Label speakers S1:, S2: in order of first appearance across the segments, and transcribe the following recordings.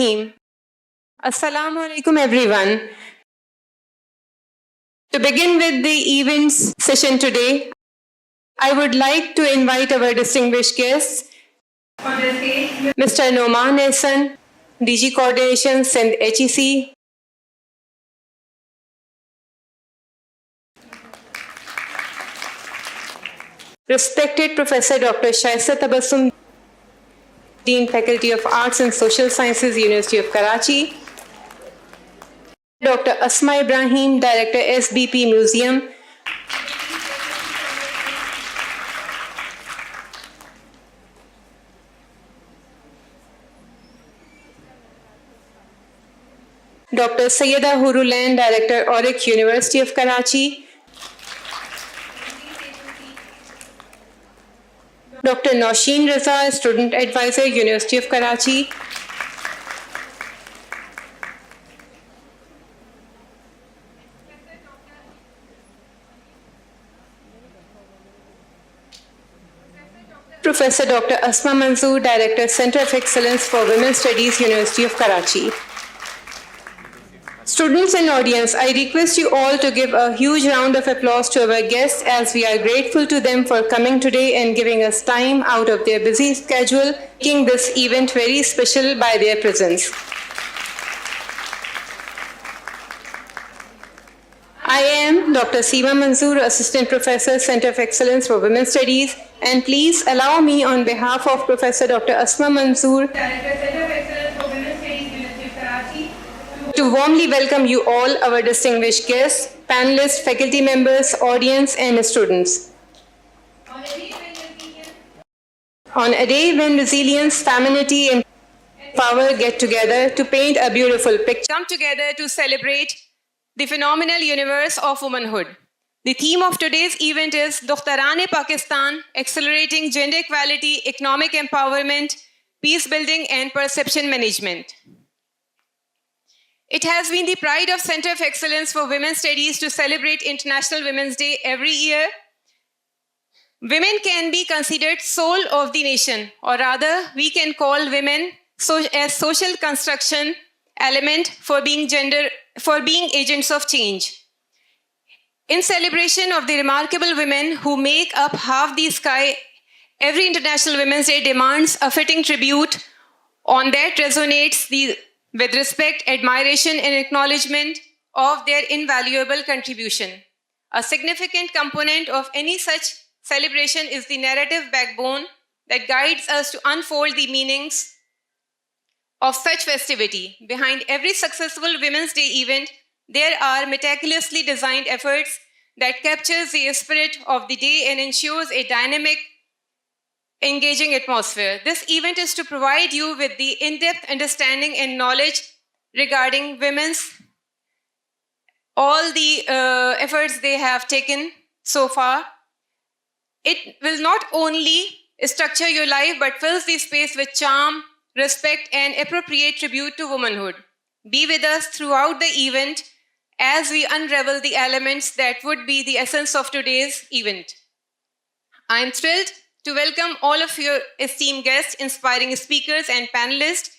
S1: Rahim. Assalamu alaikum everyone. To begin with the events session today, I would like to invite our distinguished guests on the stage, Mr. Noman Ehsan, DG Coordination, Sindh HEC. Respected Professor Dr. Shaista Tabassum, Dean Faculty of Arts and Social Sciences, University of Karachi. Dr. Asma Ibrahim, Director, SBP Museum. Dr. Sayyida Hurulan, Director, Auric, University of Karachi. Dr. Nausheen Raza, Student Advisor, University of Karachi. Professor Dr. Asma Manzoor, Director, Center of Excellence for Women's Studies, University of Karachi. Students and audience, I request you all to give a huge round of applause to our guests as we are grateful to them for coming today and giving us time out of their busy schedule, making this event very special by their presence. I am Dr. Seema Manzoor, Assistant Professor, Center of Excellence for Women's Studies, and please allow me on behalf of Professor Dr. Asma Manzoor, Director, Center of Excellence for Women's Studies, University of Karachi, to warmly welcome you all, our distinguished guests, panelists, faculty members, audience, and students. On a day when resilience, femininity, and power get together to paint a beautiful picture, come together to celebrate the phenomenal universe of womanhood. The theme of today's event is Dukhtaran-e Pakistan, Accelerating Gender Equality, Economic Empowerment, Peace Building, and Perception Management. It has been the pride of Center of Excellence for Women's Studies to celebrate International Women's Day every year. Women can be considered soul of the nation, or rather, we can call women as social construction element for being agents of change. In celebration of the remarkable women who make up half the sky, every International Women's Day demands a fitting tribute on that resonates with respect, admiration, and acknowledgement of their invaluable contribution. A significant component of any such celebration is the narrative backbone that guides us to unfold the meanings of such festivity. Behind every successful Women's Day event, there are meticulously designed efforts that captures the spirit of the day and ensures a dynamic, engaging atmosphere. This event is to provide you with the in-depth understanding and knowledge regarding all the efforts they have taken so far. It will not only structure your life, but fills the space with charm, respect, and appropriate tribute to womanhood. Be with us throughout the event as we unravel the elements that would be the essence of today's event. I am thrilled to welcome all of your esteemed guests, inspiring speakers and panelists,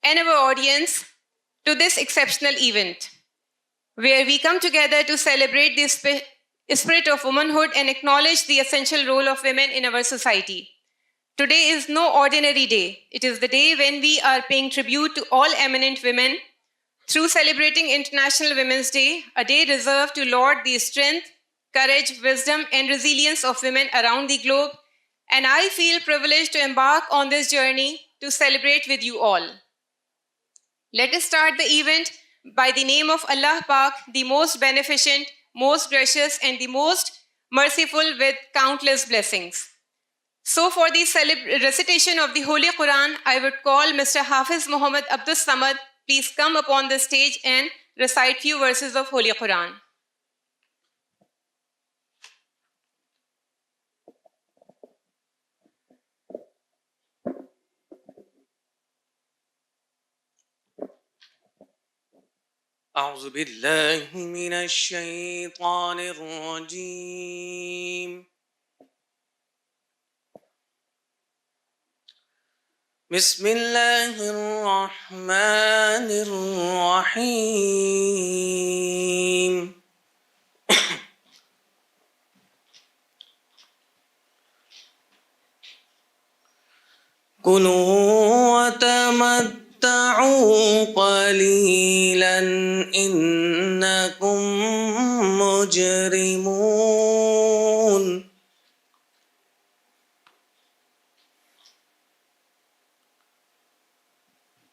S1: and our audience to this exceptional event, where we come together to celebrate the spirit of womanhood and acknowledge the essential role of women in our society. Today is no ordinary day. It is the day when we are paying tribute to all eminent women through celebrating International Women's Day, a day reserved to laud the strength, courage, wisdom, and resilience of women around the globe. And I feel privileged to embark on this journey to celebrate with you all. Let us start the event by the name of Allah Pak, the most beneficent, most gracious, and the most merciful with countless blessings. So for the recitation of the Holy Quran, I would call Mr. Hafiz Muhammad Abdul Samad. Please come upon the stage and recite few verses of Holy Quran.
S2: أعوذ بالله من الشيطان الرجيم बिस्मिल्लाहिर्रहमानिर्रहीम। कुलू वतमत्तऊ क़लीलन इन्नकुम मुजरिमून।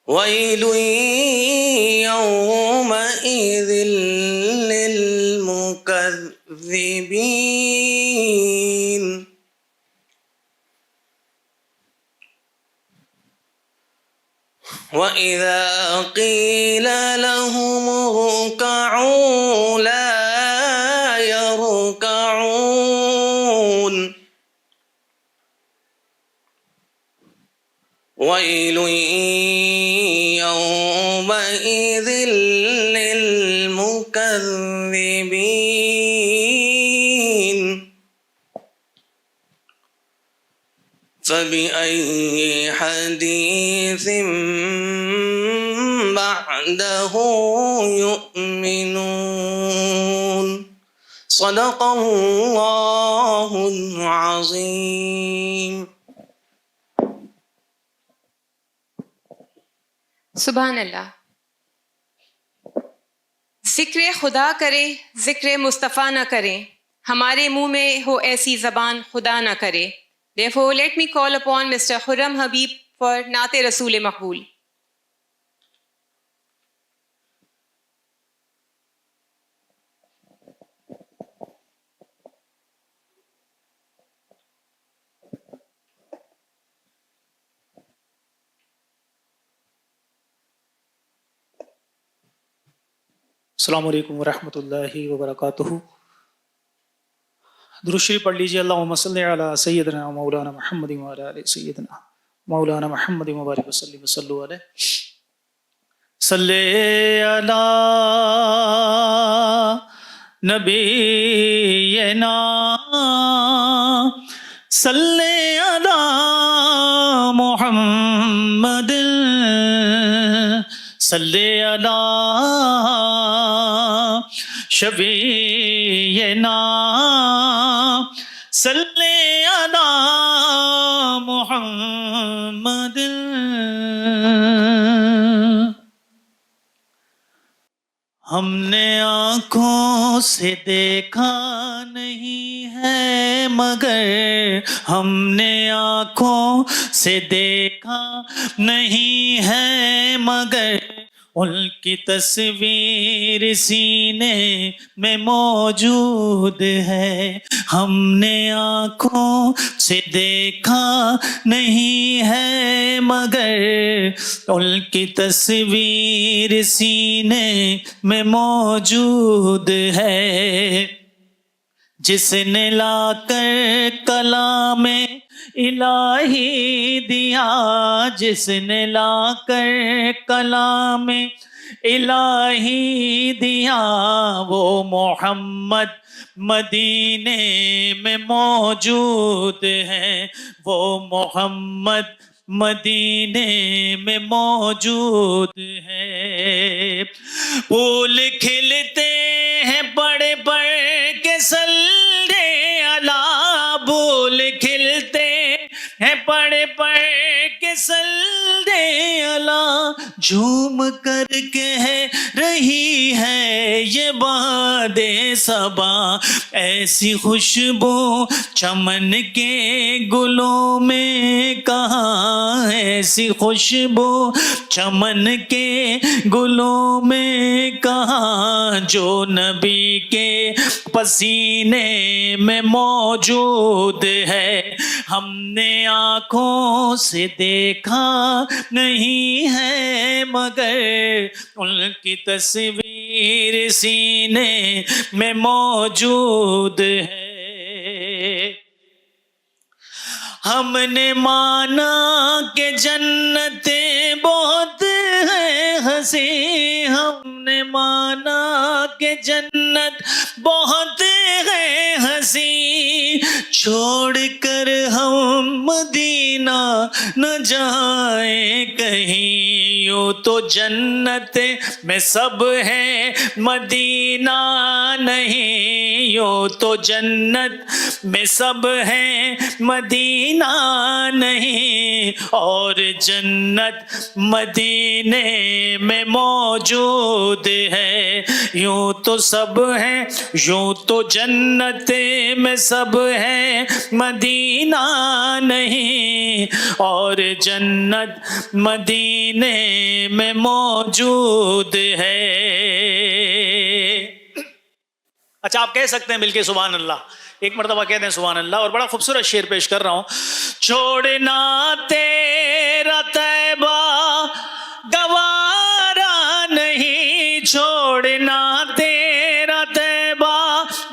S2: वैलु यौमइज़िल लिलमुकज़्ज़िबीन। वइज़ा क़ील लहुम इरकऊ ला यरकऊन। वैलु यौमइज़िल लिलमुकज़्ज़िबीन। फबिअय्यि हदीसिम बअदहु युमिनून। सदक़ल्लाहुल अज़ीम।
S1: सुभान अल्लाह। ज़िक्र खुदा करें, ज़िक्र मुस्तफ़ा न करें, हमारे मुंह में हो ऐसी ज़बान खुदा न करे। Therefore, let me call upon Mr. Khurram Habib for Naate Rasool Maqbool.
S3: अस्सलामु अलैकुम वरहमतुल्लाहि वबरकातुहू। दुरूद शरीफ पढ़ लीजिए। अल्लाहुम्मा सल्लि अला सय्यिदिना मौलाना मुहम्मदिन व अला आलि सय्यिदिना मौलाना मुहम्मदिन व बारिक वसल्लिम वसल्लु अलैहि। सल्ले अला नबीयना सल्ले अला मुहम्मद सल्ले अला शफीयना सल्ले अला मुहम्मद। हमने आँखों से देखा नहीं है मगर, हमने आँखों से देखा नहीं है मगर, उनकी तस्वीर सीने में मौजूद है। हमने आँखों से देखा नहीं है मगर, उनकी तस्वीर सीने में मौजूद है। जिसने लाकर कलामे इलाही दिया, जिसने लाकर कलामे इलाही दिया, वो मोहम्मद मदीने में मौजूद है। वो मोहम्मद मदीने में मौजूद है। फूल खिलते हैं बड़े बड़े के सल्ले अला, फूल खिलते हैं बड़े बड़े के सल्ले अला, झूम कर कह रही है ये बादे सबा। ऐसी खुशबू चमन के गुलों में कहाँ, ऐसी खुशबू चमन के गुलों में कहाँ, जो नबी के पसीने में मौजूद है। हमने आँखों से देखा नहीं है मगर, उनकी तस्वीर सीने में मौजूद है। हमने माना कि जन्नतें बहुत है हंसी, हमने माना कि जन्नत बहुत है हंसी, छोड़ कर हम मदीना न जाए कहीं, यूं तो जन्नत में सब है मदीना नहीं, यूं तो जन्नत में सब है मदीना नहीं, और जन्नत मदीने में मौजूद है, यूं तो सब है, यूं तो जन्नत में सब है मदीना नहीं, और जन्नत मदीने में मौजूद है। अच्छा, आप कह सकते हैं मिलके सुभान अल्लाह, एक मरतबा कहते हैं सुभान अल्लाह। और बड़ा खूबसूरत शेर पेश कर रहा हूं। छोड़ना तेरा तैबा गवारा नहीं, छोड़ना तेरा तैबा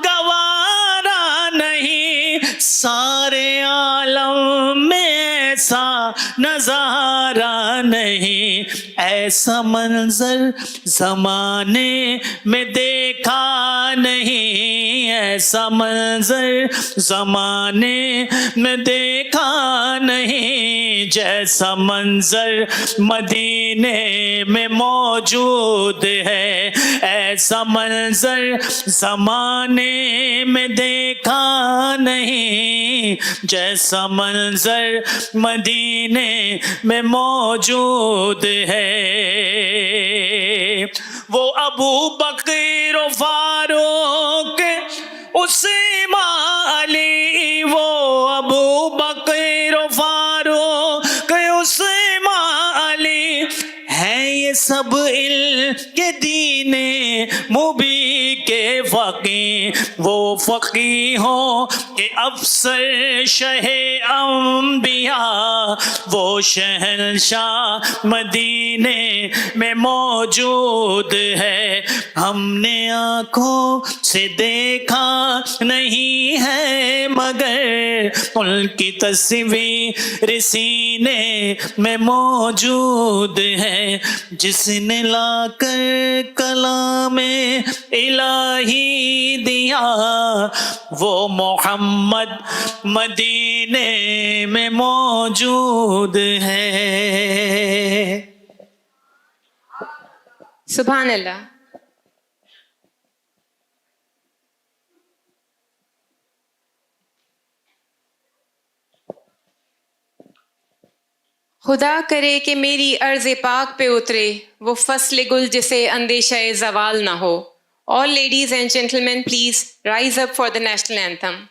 S3: गवारा नहीं, सारे आलम में ऐसा नजारा नहीं, ऐसा मंजर जमाने में देखा नहीं, ऐसा मंजर जमाने में देखा नहीं, जैसा मंजर मदीने में मौजूद है, ऐसा मंजर जमाने में देखा नहीं, जैसा मंजर मदीने में मौजूद है। वो अबू बकर फारूक उस्मान अली, वो अबू बकर फारूक उस्मान अली, है ये सब इल्म के दीने मुबी के फकी, वो फकी हो के अफसर शहे अंबिया, वो शहंशाह मदीने में मौजूद है, हमने आंखों से देखा नहीं है मगर उनकी तस्वीर सीने में मौजूद है, जिसने लाकर कलामे इलाही दिया, वो मोहम्मद मदीने में मौजूद है।
S1: सुभान अल्लाह। खुदा करे कि मेरी अर्ज़ पाक पे उतरे वो फस्ल गुल जिसे अंदेशा ज़वाल ना हो। All ladies and gentlemen, please rise up for the national anthem.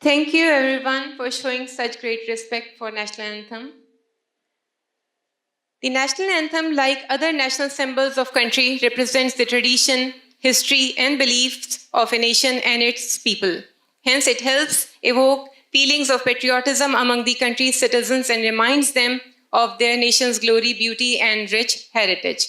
S1: Thank you everyone for showing such great respect for national anthem. The national anthem, like other national symbols of country, represents the tradition, history and beliefs of a nation and its people. Hence, it helps evoke feelings of patriotism among the country's citizens and reminds them of their nation's glory, beauty and rich heritage.